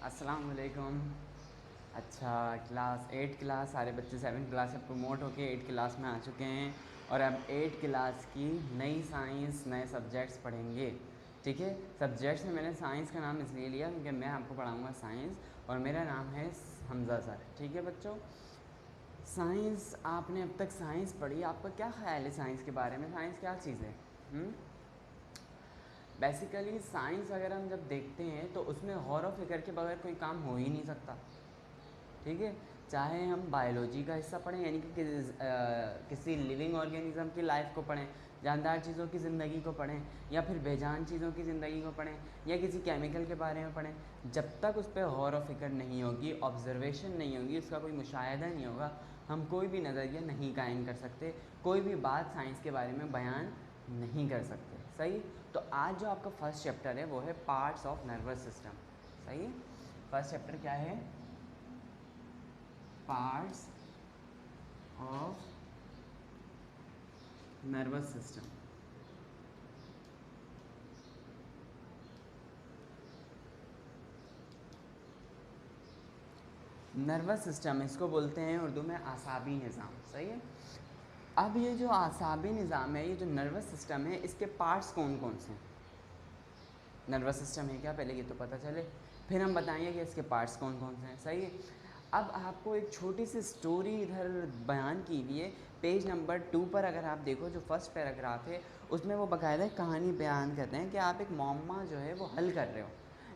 अस्सलाम वालेकुम। अच्छा, क्लास 8 क्लास सारे बच्चे 7 क्लास से प्रमोट होके 8 क्लास में आ चुके हैं और अब 8 क्लास की नई साइंस नए सब्जेक्ट्स पढ़ेंगे। ठीक है, सब्जेक्ट्स में मैंने साइंस का नाम इसलिए लिया क्योंकि मैं आपको पढ़ाऊँगा साइंस और मेरा नाम है हमज़ा सर। ठीक है बच्चों, साइंस आपने अब तक साइंस पढ़ी, आपका क्या ख्याल है साइंस के बारे में? साइंस क्या चीज़ है? बेसिकली साइंस अगर हम जब देखते हैं तो उसमें गौर व फिक्र के बगैर कोई काम हो ही नहीं सकता। ठीक है, चाहे हम बायोलॉजी का हिस्सा पढ़ें यानी कि किसी लिविंग ऑर्गेनिज्म की लाइफ को पढ़ें, जानदार चीज़ों की ज़िंदगी को पढ़ें, या फिर बेजान चीज़ों की ज़िंदगी को पढ़ें, या किसी केमिकल के बारे में पढ़ें, जब तक उस पर गौर व फिक्र नहीं होगी, ऑब्जर्वेशन नहीं होगी, उसका कोई मुशाहिदा नहीं होगा, हम कोई भी नज़रिया नहीं कायम कर सकते, कोई भी बात साइंस के बारे में बयान नहीं कर सकते। सही, तो आज जो आपका फर्स्ट चैप्टर है वो है पार्ट्स ऑफ नर्वस सिस्टम। सही, फर्स्ट चैप्टर क्या है? Parts of nervous system. Nervous system इसको बोलते हैं उर्दू में आसाबी निज़ाम। सही है, अब ये जो आसाबी निज़ाम है, ये जो नर्वस सिस्टम है, इसके पार्ट्स कौन कौन से हैं? नर्वस सिस्टम है क्या, पहले ये तो पता चले, फिर हम बताएंगे कि इसके पार्ट्स कौन कौन से हैं। सही है, अब आपको एक छोटी सी स्टोरी इधर बयान की हुई है। पेज नंबर 2 पर अगर आप देखो, जो फर्स्ट पैराग्राफ है उसमें वो बाकायदा कहानी बयान करते हैं कि आप एक मॉम्मा जो है वो हल कर रहे हो,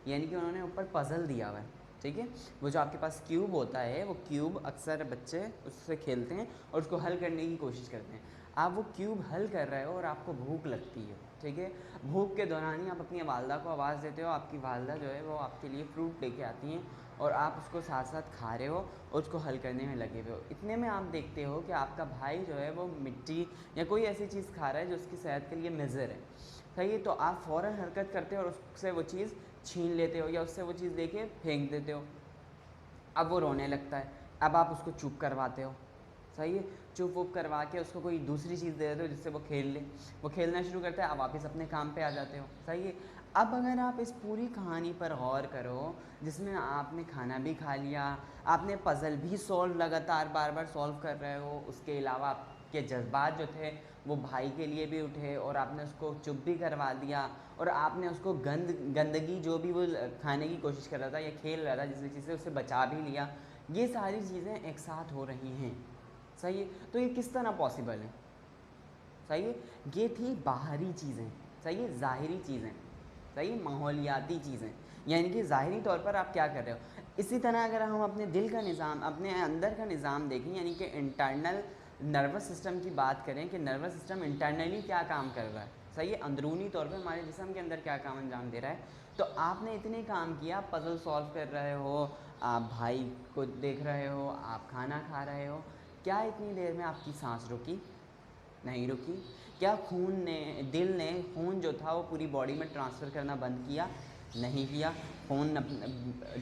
यानी कि उन्होंने ऊपर पज़ल दिया हुआ है। ठीक है, वो जो आपके पास क्यूब होता है, वो क्यूब अक्सर बच्चे उससे खेलते हैं और उसको हल करने की कोशिश करते हैं। आप वो क्यूब हल कर रहे हो और आपको भूख लगती है। ठीक है, भूख के दौरान ही आप अपनी वालदा को आवाज़ देते हो, आपकी वालदा जो है वो आपके लिए फ्रूट लेके आती हैं और आप उसको साथ साथ खा रहे हो और उसको हल करने में लगे हुए हो। इतने में आप देखते हो कि आपका भाई जो है वो मिट्टी या कोई ऐसी चीज़ खा रहा है जो उसकी सेहत के लिए मुज़र है। सही है, तो आप फ़ौरन हरकत करते हो और उससे वो चीज़ छीन लेते हो या उससे वो चीज़ लेके फेंक देते हो। अब वो रोने लगता है, अब आप उसको चुप करवाते हो। सही है, चुप वुप करवा के उसको कोई दूसरी चीज़ दे देते हो जिससे वो खेल ले, वो खेलना शुरू करता है, आप वापस अपने काम पे आ जाते हो। सही है, अब अगर आप इस पूरी कहानी पर गौर करो जिसमें आपने खाना भी खा लिया, आपने पज़ल भी सॉल्व लगातार बार बार सॉल्व कर रहे हो, उसके अलावा आपके जज्बात जो थे वो भाई के लिए भी उठे और आपने उसको चुप भी करवा दिया और आपने उसको गंदगी जो भी वो खाने की कोशिश कर रहा था या खेल रहा था जिस चीज़ से उसे बचा भी लिया, ये सारी चीज़ें एक साथ हो रही हैं। सही है, तो ये किस तरह पॉसिबल है? सही है, ये थी बाहरी चीज़ें। सही है, ज़ाहिरी चीज़ें। सही है, माहौलियाती चीज़ें, यानी कि ज़ाहिरी तौर पर आप क्या कर रहे हो। इसी तरह अगर हम अपने दिल का निज़ाम, अपने अंदर का निज़ाम देखें, यानी कि इंटरनल नर्वस सिस्टम की बात करें कि नर्वस सिस्टम इंटरनली क्या काम कर रहा है। सही है, अंदरूनी तौर पर हमारे जिस्म के अंदर क्या काम अंजाम दे रहा है। तो आपने इतने काम किया, पज़ल सॉल्व कर रहे हो, आप भाई को देख रहे हो, आप खाना खा रहे हो, क्या इतनी देर में आपकी सांस रुकी? नहीं रुकी। क्या दिल ने खून जो था वो पूरी बॉडी में ट्रांसफ़र करना बंद किया? नहीं किया।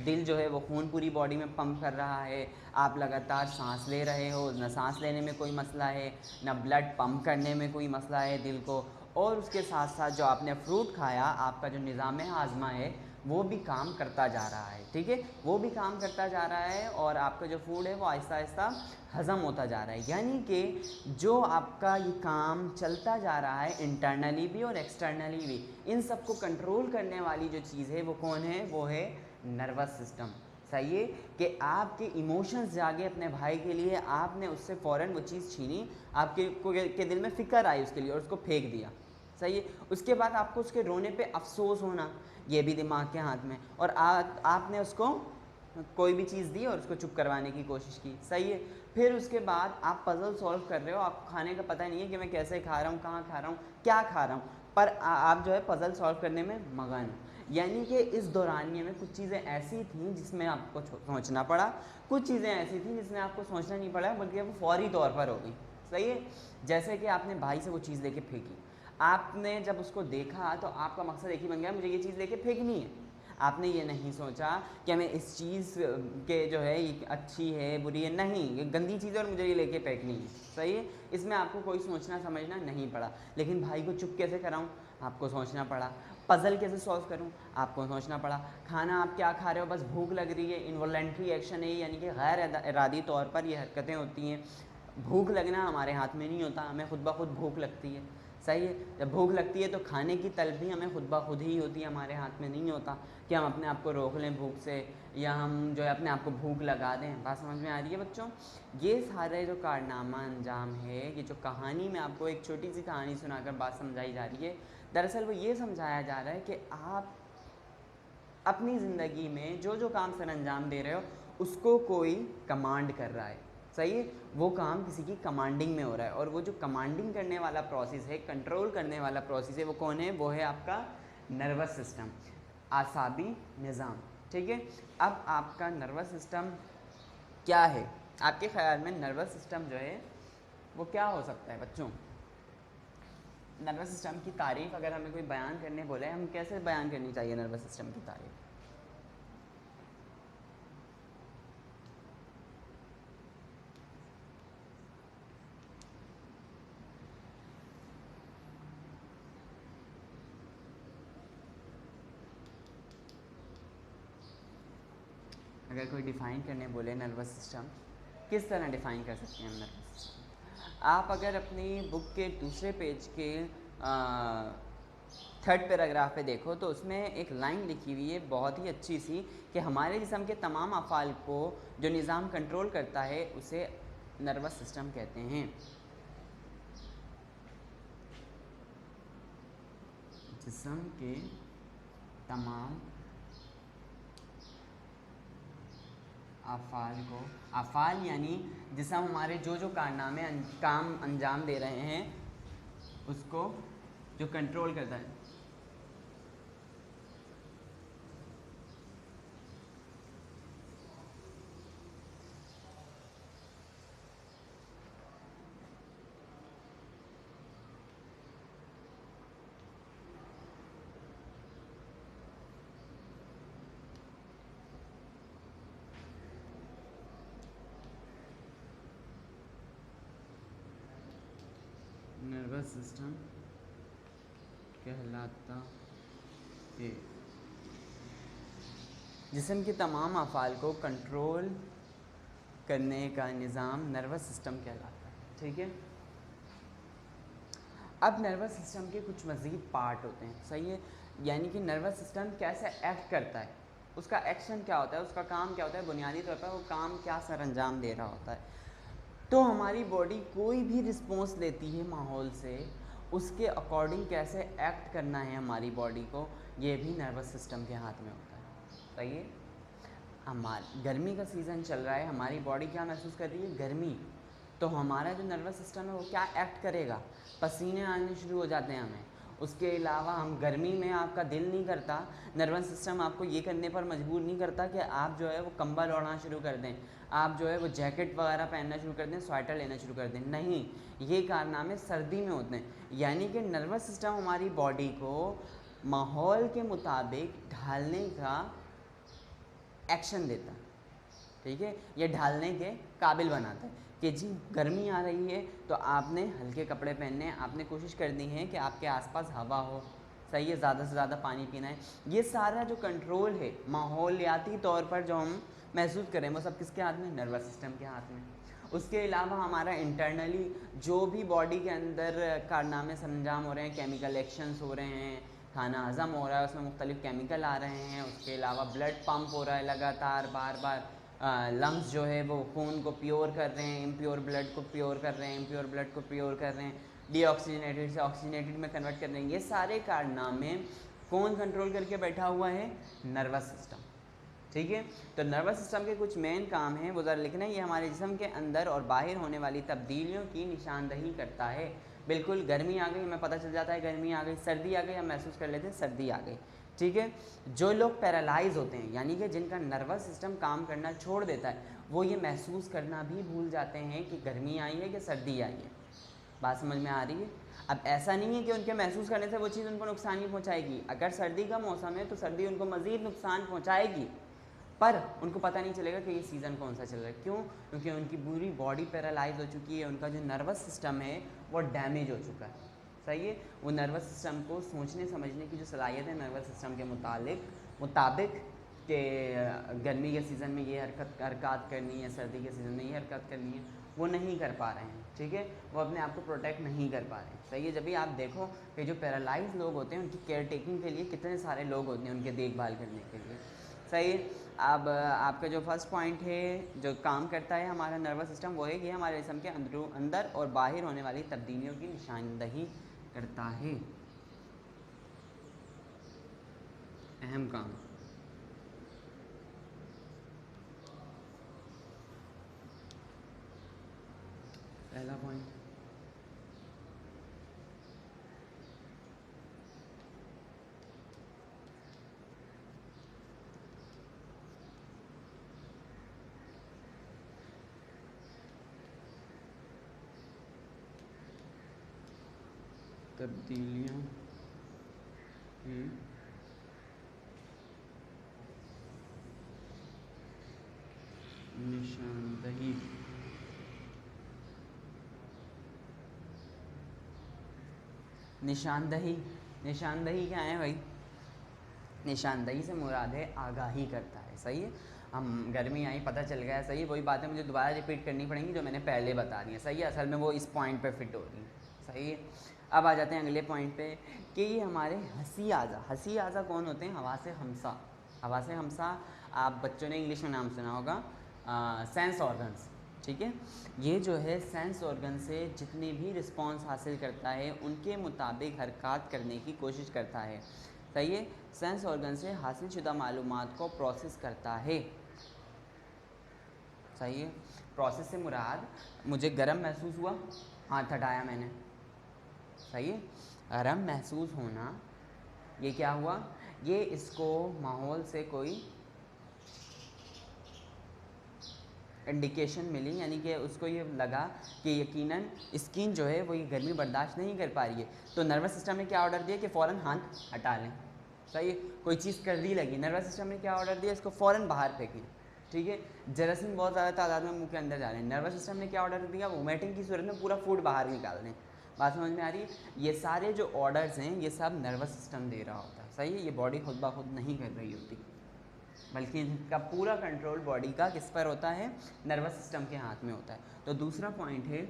दिल जो है वो खून पूरी बॉडी में पंप कर रहा है, आप लगातार सांस ले रहे हो, न सांस लेने में कोई मसला है, न ब्लड पंप करने में कोई मसला है दिल को, और उसके साथ साथ जो आपने फ्रूट खाया, आपका जो निज़ाम हाज़मा है वो भी काम करता जा रहा है। ठीक है, वो भी काम करता जा रहा है और आपका जो फूड है वो आहिस्ता आहिस्ता हज़म होता जा रहा है। यानी कि जो आपका ये काम चलता जा रहा है इंटरनली भी और एक्सटर्नली भी, इन सब को कंट्रोल करने वाली जो चीज़ है वो कौन है? वो है नर्वस सिस्टम। सही है, कि आपके इमोशंस जागे अपने भाई के लिए, आपने उससे फ़ौरन वो चीज़ छीनी, आपके दिल में फ़िक्र आई उसके लिए और उसको फेंक दिया। सही है, उसके बाद आपको उसके रोने पे अफसोस होना, ये भी दिमाग के हाथ में, और आपने उसको कोई भी चीज़ दी और उसको चुप करवाने की कोशिश की। सही है, फिर उसके बाद आप पज़ल सॉल्व कर रहे हो, आपको खाने का पता नहीं है कि मैं कैसे खा रहा हूँ, कहाँ खा रहा हूँ, क्या खा रहा हूँ, पर आप जो है पज़ल सॉल्व करने में मगन। यानी कि इस दौरानिए में कुछ चीज़ें ऐसी थीं जिसमें आपको सोचना पड़ा, कुछ चीज़ें ऐसी थीं जिसमें आपको सोचना नहीं पड़ा, बल्कि वो फौरी तौर पर हो गई। सही है, जैसे कि आपने भाई से वो चीज़ लेके फेंकी, आपने जब उसको देखा तो आपका मकसद एक ही बन गया, मुझे ये चीज़ लेके फेंकनी है। आपने ये नहीं सोचा कि हमें इस चीज़ के जो है ये अच्छी है बुरी है, नहीं, ये गंदी चीज़ है और मुझे ये लेके फेंकनी है, सही है। इसमें आपको कोई सोचना समझना नहीं पड़ा। लेकिन भाई को चुप कैसे कराऊँ, आपको सोचना पड़ा। पज़ल कैसे सॉल्व करूं, आपको सोचना पड़ा। खाना आप क्या खा रहे हो, बस भूख लग रही है, इनवॉलेंट्री एक्शन है, यानी कि गैर इरादी तौर पर ये हरकतें होती हैं। भूख लगना हमारे हाथ में नहीं होता, हमें खुद ब खुद भूख लगती है, सही है। जब भूख लगती है तो खाने की तलब भी हमें खुद ब खुद ही होती है, हमारे हाथ में नहीं होता कि हम अपने आप को रोक लें भूख से, या हम जो है अपने आप को भूख लगा दें। बात समझ में आ रही है बच्चों? ये सारे जो कारनामा अंजाम है, ये जो कहानी में आपको एक छोटी सी कहानी सुनाकर बात समझाई जा रही है, दरअसल वो ये समझाया जा रहा है कि आप अपनी ज़िंदगी में जो जो काम सर अंजाम दे रहे हो उसको कोई कमांड कर रहा है, सही है। वो काम किसी की कमांडिंग में हो रहा है, और वो जो कमांडिंग करने वाला प्रोसेस है, कंट्रोल करने वाला प्रोसेस है, वो कौन है? वो है आपका नर्वस सिस्टम, आसाबी निज़ाम, ठीक है। अब आपका नर्वस सिस्टम क्या है? आपके ख्याल में नर्वस सिस्टम जो है वो क्या हो सकता है बच्चों? नर्वस सिस्टम की तारीफ़ अगर हमें कोई बयान करने बोले, हम कैसे बयान करनी चाहिए नर्वस सिस्टम की तारीफ़? अगर कोई डिफ़ाइन करने बोले नर्वस सिस्टम, किस तरह डिफ़ाइन कर सकते हैं हम नर्वस सिस्टम? आप अगर अपनी बुक के दूसरे पेज के थर्ड पैराग्राफ पे देखो तो उसमें एक लाइन लिखी हुई है बहुत ही अच्छी सी, कि हमारे जिस्म के तमाम अफ़ाल को जो निज़ाम कंट्रोल करता है उसे नर्वस सिस्टम कहते हैं। जिस्म के तमाम अफ़ाल को, अफ़ाल यानी जिसम हमारे जो जो कारनामे काम अंजाम दे रहे हैं उसको जो कंट्रोल करता है। नर्वस सिस्टम कहलाता है जिस्म के तमाम अफ़ाल को कंट्रोल करने का निज़ाम नर्वस सिस्टम कहलाता है, ठीक है। अब नर्वस सिस्टम के कुछ मज़ीद पार्ट होते हैं, सही है। यानी कि नर्वस सिस्टम कैसे एक्ट करता है, उसका एक्शन क्या होता है, उसका काम क्या होता है, बुनियादी तौर पर वो काम क्या सर अंजाम दे रहा होता है। तो हमारी बॉडी कोई भी रिस्पॉन्स लेती है माहौल से, उसके अकॉर्डिंग कैसे एक्ट करना है हमारी बॉडी को, ये भी नर्वस सिस्टम के हाथ में होता है, सही है। हमारी गर्मी का सीज़न चल रहा है, हमारी बॉडी क्या महसूस कर रही है? गर्मी। तो हमारा जो नर्वस सिस्टम है वो क्या एक्ट करेगा? पसीने आने शुरू हो जाते हैं हमें। उसके अलावा हम गर्मी में आपका दिल नहीं करता, नर्वस सिस्टम आपको ये करने पर मजबूर नहीं करता कि आप जो है वो कंबल ओढ़ना शुरू कर दें, आप जो है वो जैकेट वगैरह पहनना शुरू कर दें, स्वेटर लेना शुरू कर दें। नहीं, ये कारनामे सर्दी में होते हैं। यानी कि नर्वस सिस्टम हमारी बॉडी को माहौल के मुताबिक ढालने का एक्शन देता है, ठीक है। ये ढालने के काबिल बनाता है कि जी गर्मी आ रही है तो आपने हल्के कपड़े पहनने हैं, आपने कोशिश करनी है कि आपके आसपास हवा हो, सही है, ज़्यादा से ज़्यादा पानी पीना है। ये सारा जो कंट्रोल है माहौलियाती तौर पर जो हम महसूस करें वो सब किसके हाथ में? नर्वस सिस्टम के हाथ में। उसके अलावा हमारा इंटरनली जो भी बॉडी के अंदर कारनामे सरंजाम हो रहे हैं, केमिकल एक्शंस हो रहे हैं, खाना हज़म हो रहा है, उसमें मुख्तलिफ केमिकल आ रहे हैं, उसके अलावा ब्लड पंप हो रहा है लगातार बार बार, लंग्स जो है वो खून को प्योर कर रहे हैं, इम्प्योर ब्लड को प्योर कर रहे हैं, इम्प्योर ब्लड को प्योर कर रहे हैं, डीऑक्सीजनेटेड से ऑक्सीजनेटेड में कन्वर्ट कर रहे हैं। ये सारे कारनामे कौन कंट्रोल करके बैठा हुआ है? नर्वस सिस्टम, ठीक है। तो नर्वस सिस्टम के कुछ मेन काम हैं, वो ज़रा लिखना है। ये हमारे जिस्म के अंदर और बाहर होने वाली तब्दीलियों की निशानदही करता है। बिल्कुल गर्मी आ गई हमें पता चल जाता है गर्मी आ गई, सर्दी आ गई हम महसूस कर लेते हैं सर्दी आ गई, ठीक है। जो लोग पैरालाइज होते हैं यानी कि जिनका नर्वस सिस्टम काम करना छोड़ देता है, वो ये महसूस करना भी भूल जाते हैं कि गर्मी आई है कि सर्दी आई है। बात समझ में आ रही है? अब ऐसा नहीं है कि उनके महसूस करने से वो चीज़ उनको नुकसान नहीं पहुंचाएगी। अगर सर्दी का मौसम है तो सर्दी उनको मज़ीद नुकसान पहुंचाएगी, पर उनको पता नहीं चलेगा कि ये सीज़न कौन सा चल रहा है। क्यों? क्योंकि उनकी पूरी बॉडी पैरालाइज हो चुकी है, उनका जो नर्वस सिस्टम है वो डैमेज हो चुका है। सही है। वो नर्वस सिस्टम को सोचने समझने की जो सलाहियत है नर्वस सिस्टम के मुताबिक कि गर्मी के सीज़न में ये हरकत करनी है, सर्दी के सीज़न में ये हरकत करनी है, वो नहीं कर पा रहे हैं। ठीक है, वो अपने आप को प्रोटेक्ट नहीं कर पा रहे हैं। सही है। जब भी आप देखो कि जो पैरालाइज लोग होते हैं उनकी केयर टेकिंग के लिए कितने सारे लोग होते हैं उनके देखभाल करने के लिए। सही है। अब आपका जो फर्स्ट पॉइंट है जो काम करता है हमारा नर्वस सिस्टम, वो है कि हमारे जिस्म के अंदर और बाहर होने वाली तब्दीलियों की निशानदही करता है। अहम काम। पहला पॉइंट तब्दीलियों की निशानदही। निशानदही क्या है भाई? निशानदही से मुराद है आगाही करता है। सही है। हम गर्मी आई पता चल गया। सही है। वही बातें मुझे दोबारा रिपीट करनी पड़ेंगी जो मैंने पहले बता दी है। सही है। असल में वो इस पॉइंट पे फिट हो रही है। सही है। अब आ जाते हैं अगले पॉइंट पे कि ये हमारे हंसी आज़ा कौन होते हैं? हवा से हमसा आप बच्चों ने इंग्लिश में नाम सुना होगा, सेंस ऑर्गन्स। ठीक है। ये जो है सेंस ऑर्गन से जितने भी रिस्पॉन्स हासिल करता है उनके मुताबिक हरकत करने की कोशिश करता है। सही है। सेंस ऑर्गन से हासिल शुदा मालूमात को प्रोसेस करता है। सही है। प्रोसेस से मुराद मुझे गर्म महसूस हुआ, हाथ हटाया मैंने। सही है। गर्म महसूस होना ये क्या हुआ? ये इसको माहौल से कोई इंडिकेशन मिली, यानी कि उसको ये लगा कि यकीनन स्किन जो है वो ये गर्मी बर्दाश्त नहीं कर पा रही है। तो नर्वस सिस्टम ने क्या ऑर्डर दिया कि फ़ौरन हाथ हटा लें। सही है। कोई चीज़ सर्दी लगी, नर्वस सिस्टम ने क्या ऑर्डर दिया? इसको फ़ौरन बाहर फेंकें। ठीक है। जरासीम बहुत ज़्यादा तादाद में मुंह के अंदर जा रहे हैं, नर्वस सिस्टम ने क्या ऑर्डर दिया? वोमिटिंग की सूरत में पूरा फूड बाहर निकाल दें। बात समझ में आ रही है? ये सारे जो ऑर्डर्स हैं ये सब नर्वस सिस्टम दे रहा होता है। सही है। ये बॉडी खुद ब खुद नहीं कर रही होती, बल्कि इनका पूरा कंट्रोल बॉडी का किस पर होता है? नर्वस सिस्टम के हाथ में होता है। तो दूसरा पॉइंट है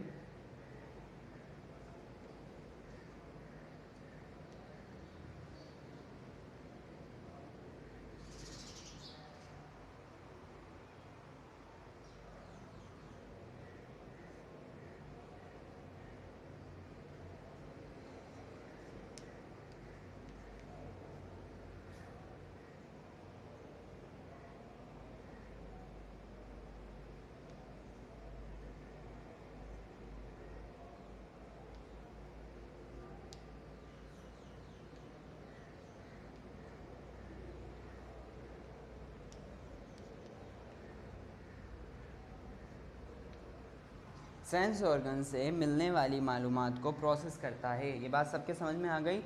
सेंस ऑर्गन से मिलने वाली मालूमात को प्रोसेस करता है। ये बात सबके समझ में आ गई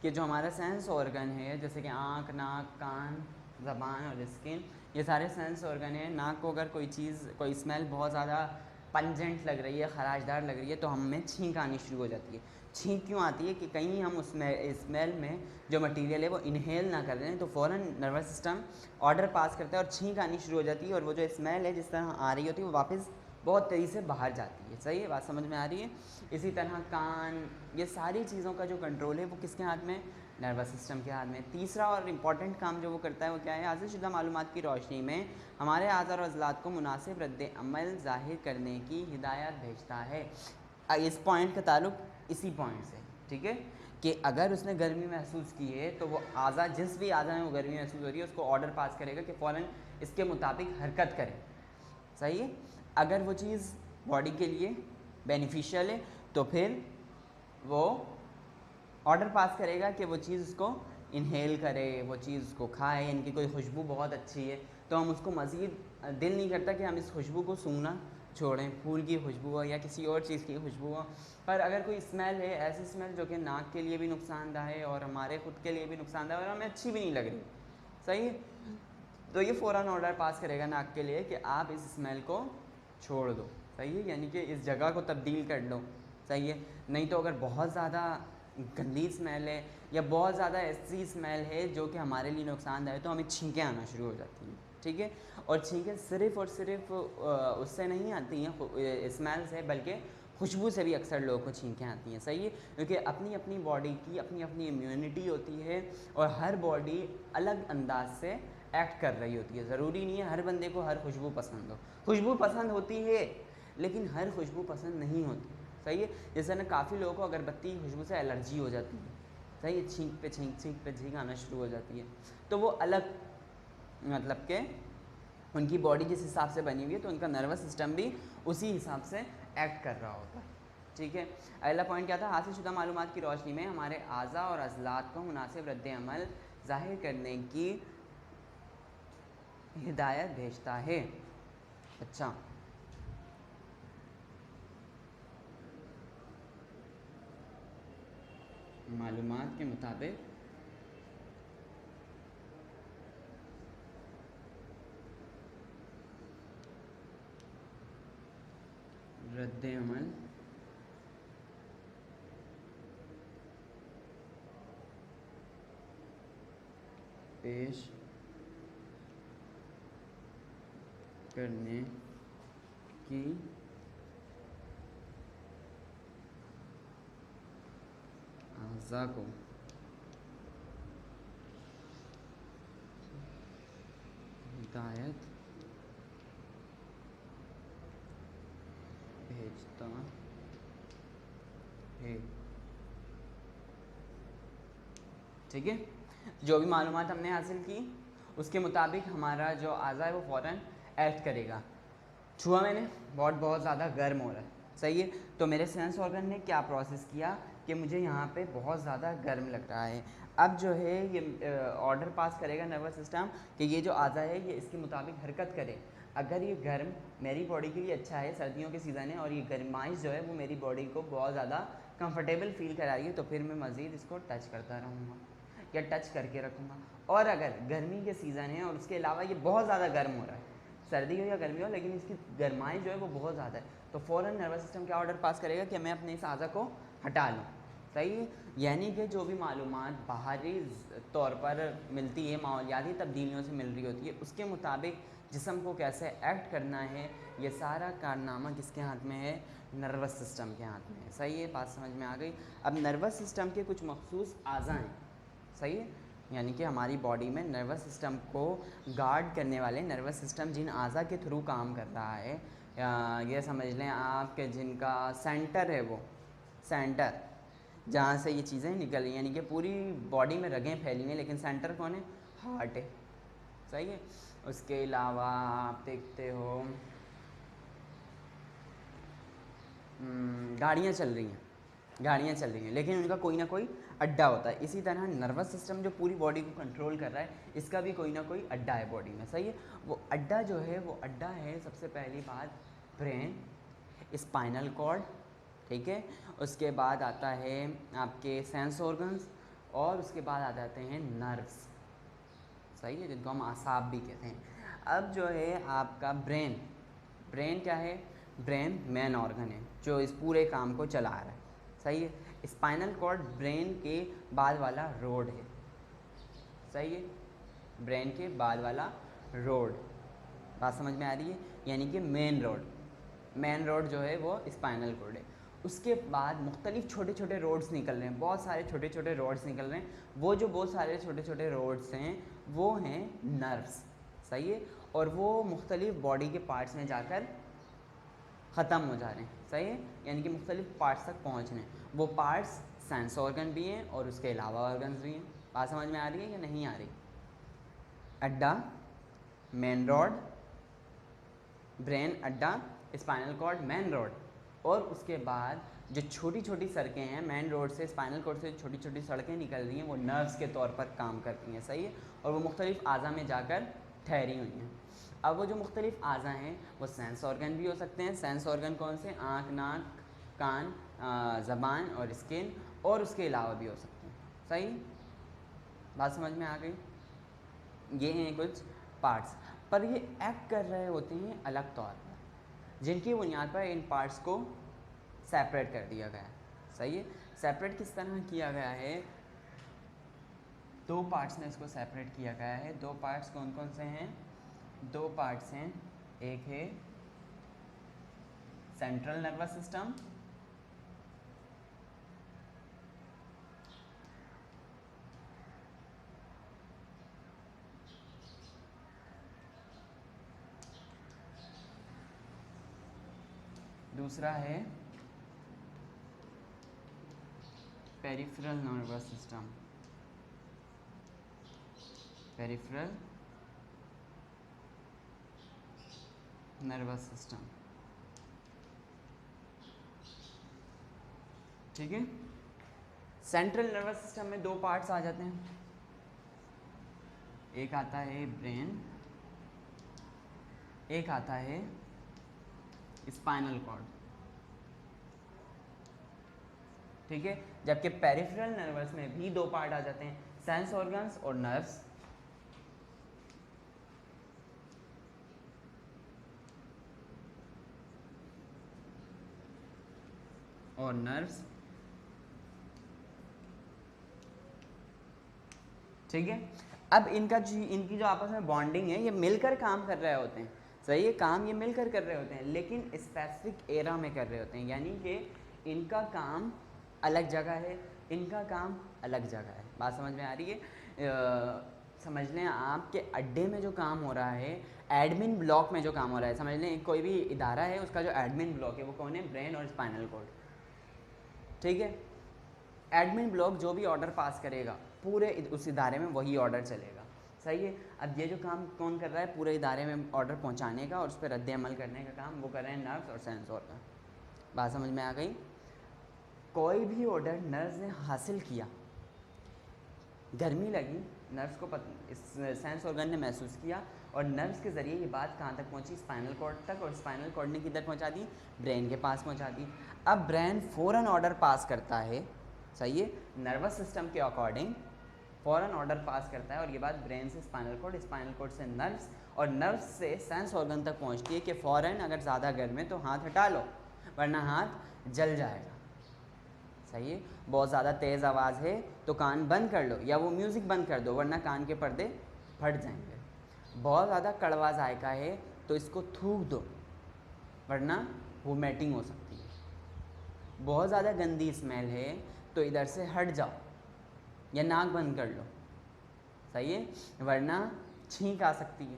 कि जो हमारा सेंस ऑर्गन है जैसे कि आँख, नाक, कान, ज़बान और स्किन, ये सारे सेंस ऑर्गन है। नाक को अगर कोई चीज़, कोई स्मेल बहुत ज़्यादा पंजेंट लग रही है, खराशदार लग रही है, तो हमें छींक आनी शुरू हो जाती है। छींक क्यों आती है? कि कहीं हम उसमें स्मेल में जो मटेरियल है वो इनहेल ना कर दें, तो फ़ौरन नर्वस सिस्टम ऑर्डर पास करता है और छींक आनी शुरू हो जाती है, और वो जो स्मेल है जिस तरह आ रही होती है वो वापस बहुत तेज़ी से बाहर जाती है। सही है। बात समझ में आ रही है? इसी तरह कान, ये सारी चीज़ों का जो कंट्रोल है वो किसके हाथ में? नर्वस सिस्टम के हाथ में। तीसरा और इम्पॉर्टेंट काम जो वो करता है वो क्या है? हासिल शुदा मालूमात की रोशनी में हमारे आज़ार और अज़लात को मुनासिब रद्द अमल ज़ाहिर करने की हिदायत भेजता है। इस पॉइंट का ताल्लुक इसी पॉइंट से, ठीक है, कि अगर उसने गर्मी महसूस की है तो वो आज़ा, जिस भी आज़ा में वो गर्मी महसूस हो रही है, उसको ऑर्डर पास करेगा कि फ़ौरन इसके मुताबिक हरकत करें। सही है। अगर वो चीज़ बॉडी के लिए बेनिफिशियल है तो फिर वो ऑर्डर पास करेगा कि वो चीज़ उसको इनहेल करे, वो चीज़ उसको खाए। इनकी कोई खुशबू बहुत अच्छी है तो हम उसको मज़ीद दिल नहीं करता कि हम इस खुशबू को सूंघना छोड़ें, फूल की खुशबू हो या किसी और चीज़ की खुशबू हो, पर अगर कोई स्मेल है, ऐसी स्मेल जो कि नाक के लिए भी नुकसानदायक है और हमारे खुद के लिए भी नुकसानदायक और हमें अच्छी भी नहीं लग रही, सही है, तो ये फ़ौरन ऑर्डर पास करेगा नाक के लिए कि आप इस स्मेल को छोड़ दो, सही है, यानी कि इस जगह को तब्दील कर लो, सही है। नहीं तो अगर बहुत ज़्यादा गंदी स्मेल है या बहुत ज़्यादा ऐसी स्मेल है जो कि हमारे लिए नुकसानदायक है, तो हमें छींकें आना शुरू हो जाती हैं, ठीक है। और छींकें सिर्फ़ और सिर्फ उससे नहीं आती हैं स्मेल से, बल्कि खुशबू से भी अक्सर लोगों को छींकें आती हैं, सही है, क्योंकि अपनी अपनी बॉडी की अपनी अपनी इम्यूनिटी होती है और हर बॉडी अलग अंदाज से एक्ट कर रही होती है। ज़रूरी नहीं है हर बंदे को हर खुशबू पसंद हो, खुशबू पसंद होती है लेकिन हर खुशबू पसंद नहीं होती, सही है। जैसे ना काफ़ी लोगों को अगरबत्ती की खुशबू से एलर्जी हो जाती है, सही है, छींक पे छींक आना शुरू हो जाती है, तो वो अलग मतलब के उनकी बॉडी जिस हिसाब से बनी हुई है तो उनका नर्वस सिस्टम भी उसी हिसाब से एक्ट कर रहा होता है, ठीक है। अगला पॉइंट क्या था, हासिल शुदा मालूमात की रोशनी में हमारे आज़ा और अज़लात को मुनासिब रद्द-ए-अमल ज़ाहिर करने की हिदायत भेजता है। अच्छा, मालूमात के मुताबिक रद्द-ए-अमल पेश करने की आज़ा को हिदायत भेजता है, ठीक है। जो भी मालूमात हमने हासिल की उसके मुताबिक हमारा जो आज़ा है वो फ़ौरन एक्ट करेगा। छुआ मैंने, बहुत ज़्यादा गर्म हो रहा है, सही है, तो मेरे सेंस ऑर्गन ने क्या प्रोसेस किया कि मुझे यहाँ पे बहुत ज़्यादा गर्म लग रहा है। अब जो है ये ऑर्डर पास करेगा नर्वस सिस्टम कि ये जो आज़ा है ये इसके मुताबिक हरकत करे। अगर ये गर्म मेरी बॉडी के लिए अच्छा है, सर्दियों के सीज़न है और ये गर्माइश जो है वो मेरी बॉडी को बहुत ज़्यादा कंफर्टेबल फील करा रही है, तो फिर मैं मज़ीद इसको टच करता रहूँगा या टच करके रखूँगा। और अगर गर्मी के सीज़न है और उसके अलावा ये बहुत ज़्यादा गर्म हो रहा है, सर्दी हो या गर्मी हो, लेकिन इसकी गर्माइश जो है वो बहुत ज़्यादा है, तो फ़ौरन नर्वस सिस्टम क्या ऑर्डर पास करेगा कि मैं अपने इस आज़ा को हटा लूँ, सही है। यानी कि जो भी मालूमात बाहरी तौर पर मिलती है, माहौलियाती तब्दीलियों से मिल रही होती है, उसके मुताबिक जिस्म को कैसे एक्ट करना है, ये सारा कारनामा किसके हाथ में है, नर्वस सिस्टम के हाथ में है, सही है, बात समझ में आ गई। अब नर्वस सिस्टम के कुछ मखसूस आज़ा हैं, सही है, यानी कि हमारी बॉडी में नर्वस सिस्टम को गार्ड करने वाले नर्वस सिस्टम जिन आज़ा के थ्रू काम कर रहा है, ये समझ लें आप कि जिनका सेंटर है, वो सेंटर जहाँ से ये चीज़ें निकल रही हैं, यानी कि पूरी बॉडी में रगें फैली हैं, लेकिन सेंटर कौन है, हार्ट है, सही है। उसके अलावा आप देखते हो गाड़ियाँ चल रही हैं लेकिन उनका कोई ना कोई अड्डा होता है। इसी तरह नर्वस सिस्टम जो पूरी बॉडी को कंट्रोल कर रहा है, इसका भी कोई ना कोई अड्डा है बॉडी में, सही है। वो अड्डा जो है वो अड्डा है सबसे पहली बात ब्रेन, स्पाइनल कॉर्ड, ठीक है, उसके बाद आता है आपके सेंस ऑर्गन्स और उसके बाद आ जाते हैं नर्व्स, सही है, जिनको हम आसाब भी कहते हैं। अब जो है आपका ब्रेन क्या है, ब्रेन मेन ऑर्गन है जो इस पूरे काम को चला रहा है, सही है। स्पाइनल कॉर्ड ब्रेन के बाद वाला रोड है, सही है, ब्रेन के बाद वाला रोड, बात समझ में आ रही है, यानी कि मेन रोड जो है वो स्पाइनल कॉर्ड है। उसके बाद मुख्तलिफ छोटे छोटे रोड्स निकल रहे हैं, बहुत सारे छोटे छोटे रोड्स निकल रहे हैं, वो जो बहुत सारे छोटे छोटे रोड्स हैं वो हैं नर्व्स, सही है, और वो मुख्तलिफ बॉडी के पार्ट्स में जाकर ख़त्म हो जा रहे हैं, सही है, यानी कि मुख्तलिफ पार्ट्स तक पहुँच रहे हैं। वो पार्ट्स सेंस ऑर्गन भी हैं और उसके अलावा ऑर्गन्स भी हैं, बात समझ में आ रही है या नहीं आ रही। अड्डा, मेन रोड, ब्रेन, अड्डा, स्पाइनल कॉर्ड, मेन रोड, और उसके बाद जो छोटी छोटी सड़कें हैं मेन रोड से स्पाइनल कॉर्ड से छोटी छोटी सड़कें निकल रही हैं, वो नर्व्स के तौर पर काम करती हैं, सही है, और वो मुख्तलिफ आज़ा में जाकर ठहरी हुई हैं। अब वो जो मुख्तलिफ आज़ा हैं वो सेंस ऑर्गन भी हो सकते हैं। सेंस ऑर्गन कौन से? आँख, नाक, कान, ज़बान और स्किन, और उसके अलावा भी हो सकते हैं। सही बात समझ में आ गई? ये हैं कुछ पार्ट्स, पर ये एक्ट कर रहे होते हैं अलग तौर पर, जिनकी बुनियाद पर इन पार्ट्स को सेपरेट कर दिया गया है। सही है। सेपरेट किस तरह किया गया है? दो पार्ट्स में इसको सेपरेट किया गया है। दो पार्ट्स कौन कौन से हैं? दो पार्ट्स हैं, एक है सेंट्रल नर्वस सिस्टम, दूसरा है peripheral nervous system. Peripheral nervous system, ठीक है। सेंट्रल नर्वस सिस्टम में दो पार्ट्स आ जाते हैं, एक आता है ब्रेन, एक आता है स्पाइनल कॉर्ड, ठीक है। जबकि पेरिफेरल नर्वस में भी दो पार्ट आ जाते हैं, सेंस ऑर्गन्स और नर्व्स। और नर्व्स, ठीक है। अब इनकी जो आपस में बॉन्डिंग है, ये मिलकर काम कर रहे होते हैं। सही है, काम ये मिलकर कर रहे होते हैं, लेकिन स्पेसिफिक एरा में कर रहे होते हैं, यानी कि इनका काम अलग जगह है, इनका काम अलग जगह है। बात समझ में आ रही है? समझ लें आपके अड्डे में जो काम हो रहा है, एडमिन ब्लॉक में जो काम हो रहा है, समझ लें कोई भी इदारा है, उसका जो एडमिन ब्लॉक है वो कौन है? ब्रेन और स्पाइनल कॉर्ड, ठीक है। एडमिन ब्लॉक जो भी ऑर्डर पास करेगा पूरे उस इदारे में वही ऑर्डर चलेगा। सही है। अब ये जो काम कौन कर रहा है? पूरे इदारे में ऑर्डर पहुंचाने का और उस पर रद्द अमल करने का काम वो कर रहे हैं नर्व्स और सेंस ऑर्गन। बात समझ में आ गई? कोई भी ऑर्डर नर्व्स ने हासिल किया, गर्मी लगी, नर्व्स को सेंस ऑर्गन ने महसूस किया और नर्व्स के ज़रिए ये बात कहाँ तक पहुँची? स्पाइनल कॉर्ड तक, और स्पाइनल कॉर्ड ने किधर पहुँचा दी? ब्रेन के पास पहुँचा दी। अब ब्रेन फ़ौरन ऑर्डर पास करता है, सही है, नर्वस सिस्टम के अकॉर्डिंग फ़ौरन ऑर्डर पास करता है, और ये बात ब्रेन से स्पाइनल कॉर्ड, स्पाइनल कॉर्ड से नर्व्स, और नर्व्स से सेंस ऑर्गन तक पहुँचती है कि फ़ौरन अगर ज़्यादा गर्म है तो हाथ हटा लो वरना हाथ जल जाएगा। सही है। बहुत ज़्यादा तेज़ आवाज़ है तो कान बंद कर लो या वो म्यूज़िक बंद कर दो वरना कान के पर्दे फट जाएंगे। बहुत ज़्यादा कड़वा जायका है तो इसको थूक दो वरना वोमिटिंग हो सकती है। बहुत ज़्यादा गंदी स्मेल है तो इधर से हट जाओ या नाक बंद कर लो, सही है, वरना छींक आ सकती है।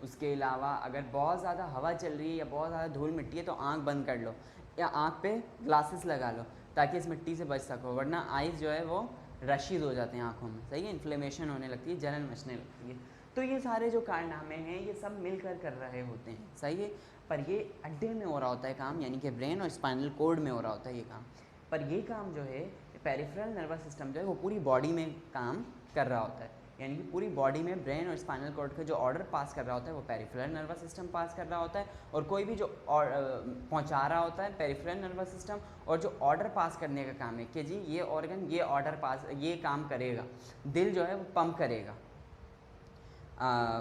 उसके अलावा अगर बहुत ज़्यादा हवा चल रही है या बहुत ज़्यादा धूल मिट्टी है तो आंख बंद कर लो या आंख पे ग्लासेस लगा लो ताकि इस मिट्टी से बच सको, वरना आइज़ जो है वो रशीद हो जाते हैं आँखों में, सही है, इन्फ्लेमेशन होने लगती है, जलन मचने लगती है। तो ये सारे जो कारनामे हैं ये सब मिलकर कर रहे होते हैं, सही है। पर ये अड्डे में हो रहा होता है काम, यानी कि ब्रेन और स्पाइनल कोड में हो रहा होता है ये काम। पर ये काम जो है पेरिफेरल नर्वस सिस्टम जो है वो पूरी बॉडी में काम कर रहा होता है, यानी कि पूरी बॉडी में ब्रेन और स्पाइनल कॉर्ड का जो ऑर्डर पास कर रहा होता है वो पेरिफेरल नर्वस सिस्टम पास कर रहा होता है, और कोई भी जो पहुंचा रहा होता है पेरिफेरल नर्वस सिस्टम, और जो ऑर्डर पास करने का काम है कि जी ये ऑर्गन ये ऑर्डर पास ये काम करेगा, दिल जो है वो पंप करेगा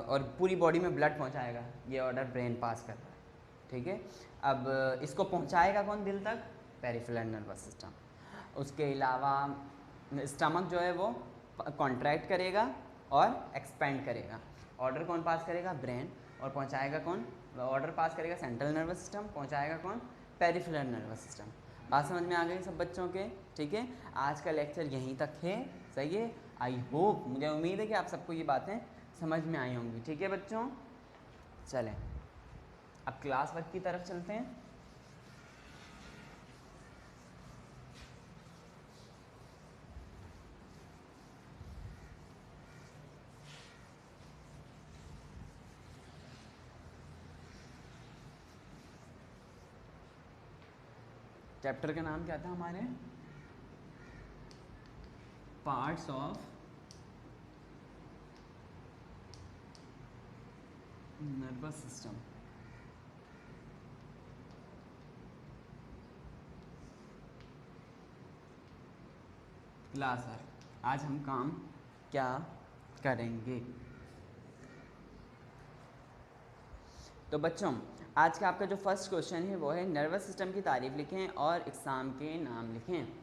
और पूरी बॉडी में ब्लड पहुंचाएगा, ये ऑर्डर ब्रेन पास कर रहा है, ठीक है। अब इसको पहुंचाएगा कौन दिल तक? Peripheral nervous system. उसके अलावा स्टमक जो है वो कॉन्ट्रैक्ट करेगा और एक्सपेंड करेगा। ऑर्डर कौन पास करेगा? ब्रेन। और पहुंचाएगा कौन? ऑर्डर पास करेगा सेंट्रल नर्वस सिस्टम, पहुंचाएगा कौन? Peripheral nervous system. बात समझ में आ गई सब बच्चों के? ठीक है, आज का लेक्चर यहीं तक है, सही है। आई होप, मुझे उम्मीद है कि आप सबको ये बातें समझ में आई होंगी, ठीक है बच्चों। चलें अब क्लास वर्क की तरफ चलते हैं। चैप्टर का नाम क्या था हमारे? Parts of nervous system. Class है, आज हम काम क्या करेंगे? तो बच्चों, आज का आपका जो फर्स्ट क्वेश्चन है वो है नर्वस सिस्टम की तारीफ लिखें और एग्जाम के नाम लिखें।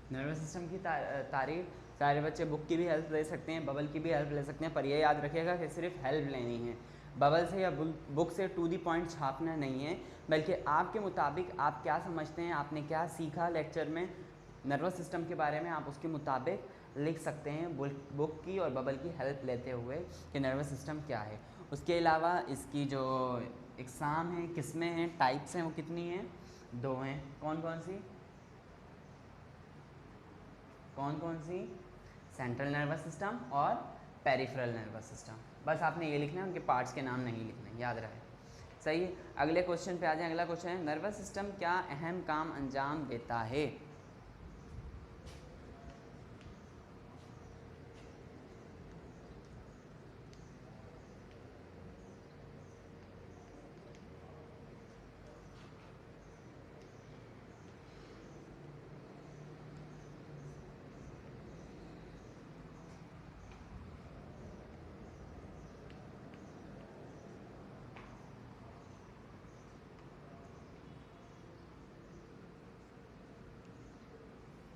नर्वस सिस्टम की तारीफ सारे बच्चे बुक की भी हेल्प ले सकते हैं, बबल की भी हेल्प ले सकते हैं, पर यह याद रखिएगा कि सिर्फ हेल्प लेनी है। बबल से या बुक से टू दी पॉइंट छापना नहीं है, बल्कि आपके मुताबिक आप क्या समझते हैं, आपने क्या सीखा लेक्चर में नर्वस सिस्टम के बारे में, आप उसके मुताबिक लिख सकते हैं बुक की और बबल की हेल्प लेते हुए कि नर्वस सिस्टम क्या है। उसके अलावा इसकी जो एग्ज़ाम है किसमें हैं, टाइप्स हैं, वो कितनी हैं? 2 हैं। कौन कौन सी? कौन कौन सी? सेंट्रल नर्वस सिस्टम और पेरिफेरल नर्वस सिस्टम। बस आपने ये लिखना है, उनके पार्ट्स के नाम नहीं लिखने, याद रहे। सही है, अगले क्वेश्चन पे आ जाए। अगला क्वेश्चन है नर्वस सिस्टम क्या अहम काम अंजाम देता है?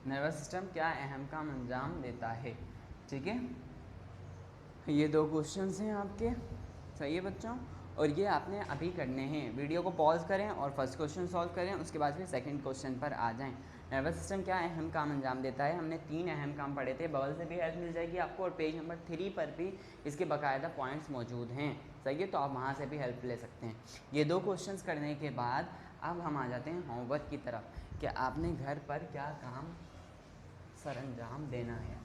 नर्वस सिस्टम क्या अहम काम अंजाम देता है? ठीक है, ये 2 क्वेश्चंस हैं आपके। सही है बच्चों, और ये आपने अभी करने हैं। वीडियो को पॉज करें और फर्स्ट क्वेश्चन सॉल्व करें, उसके बाद फिर सेकंड क्वेश्चन पर आ जाएं। नर्वस सिस्टम क्या अहम काम अंजाम देता है? हमने 3 अहम काम पढ़े थे, बबल से भी हेल्प मिल जाएगी आपको, और पेज नंबर 3 पर भी इसके बाकायदा पॉइंट्स मौजूद हैं। सही है, तो आप वहाँ से भी हेल्प ले सकते हैं। ये 2 क्वेश्चंस करने के बाद अब हम आ जाते हैं होमवर्क की तरफ कि आपने घर पर क्या काम सरअंजाम देना है।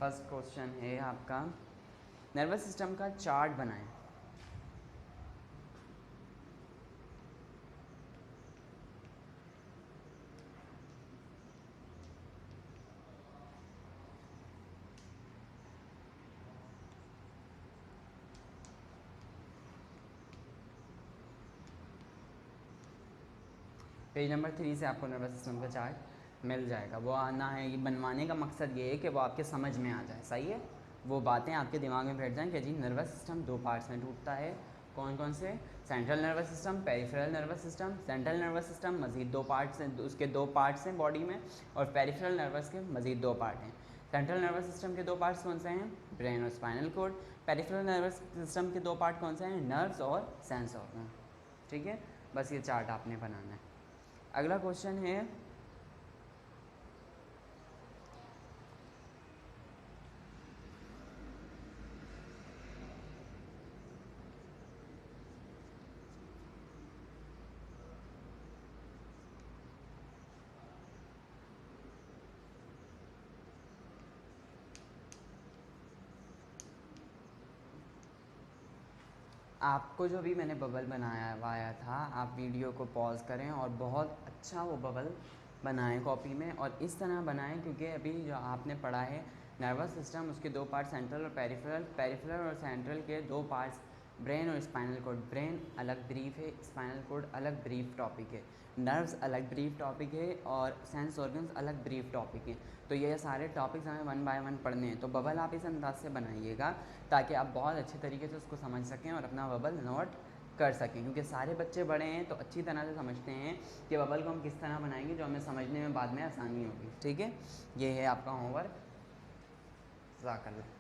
फर्स्ट क्वेश्चन है आपका, नर्वस सिस्टम का चार्ट बनाएं। पेज नंबर 3 से आपको नर्वस सिस्टम का चार्ट मिल जाएगा। वो आना है, ये बनवाने का मकसद ये है कि वो आपके समझ में आ जाए। सही है, वो बातें आपके दिमाग में बैठ जाएं कि जी नर्वस सिस्टम 2 पार्ट्स में टूटता है। कौन कौन से? Central nervous system, peripheral nervous system. Central nervous system मज़ीद 2 पार्ट्स हैं, उसके 2 पार्ट्स हैं बॉडी में, और पेरिफेरल नर्वस के मज़ीद 2 पार्ट हैं। सेंट्रल नर्वस सिस्टम के 2 पार्ट्स कौन से हैं? ब्रेन और spinal cord. Peripheral nervous system के 2 पार्ट कौन से हैं? नर्व्स और सेंस ऑर्गन। ठीक है, बस ये चार्ट आपने बनाना है। अगला क्वेश्चन है, आपको जो भी मैंने बबल बनाया हुआ था, आप वीडियो को पॉज करें और बहुत अच्छा वो बबल बनाएं कॉपी में, और इस तरह बनाएं क्योंकि अभी जो आपने पढ़ा है नर्वस सिस्टम, उसके 2 पार्ट सेंट्रल और पेरिफेरल। पेरिफेरल और सेंट्रल के 2 पार्ट्स ब्रेन और स्पाइनल कोड। ब्रेन अलग ब्रीफ है, स्पाइनल कोड अलग ब्रीफ टॉपिक है, नर्व्स अलग ब्रीफ टॉपिक है, और सेंस ऑर्गन्स अलग ब्रीफ टॉपिक है। तो ये सारे टॉपिक्स हमें 1 बाय 1 पढ़ने हैं। तो बबल आप इस अंदाज से बनाइएगा ताकि आप बहुत अच्छे तरीके से उसको समझ सकें और अपना बबल नोट कर सकें, क्योंकि सारे बच्चे बड़े हैं तो अच्छी तरह से समझते हैं कि बबल को हम किस तरह बनाएंगे जो हमें समझने में बाद में आसानी होगी। ठीक है, ये है आपका होमवर्क। ज़ाकल्लाह।